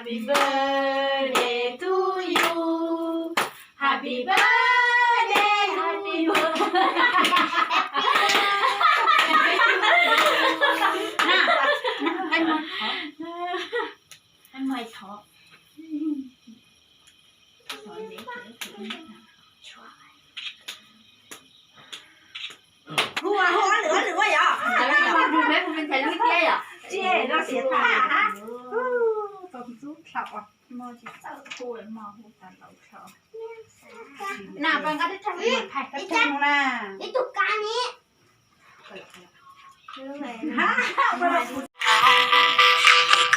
Happy birthday to you Happy birthday Happy birthday ไม่ท้อสอนเด็กหัวหรือว่าอย่าอะไรมาดูไหมมันเป็นใช้ลูกเจ๊อ่ะเจ๊เราเสียท่าฮะต้มซุปเฉาะมอจิเจ้าพูดมอพูดตาเราเฉาะหน้าปังก็ได้ทำให้ไข่กระชังนะ นี่ตุกกานี้ฮะ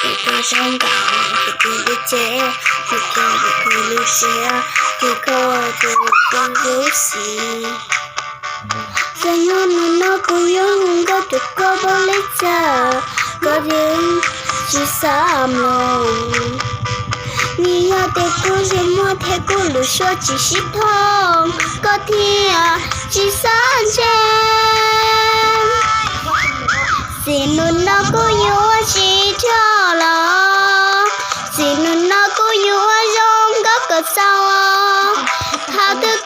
一个香港，一个理解，一个不理解，一个不不行。怎样能不用个这个不理解，个人去啥么？你要的故事莫太古路说只是痛，个天啊去三千。xin nó có nhớ chỉ cho là xin nó có nhớ trong các cái sao ha cứ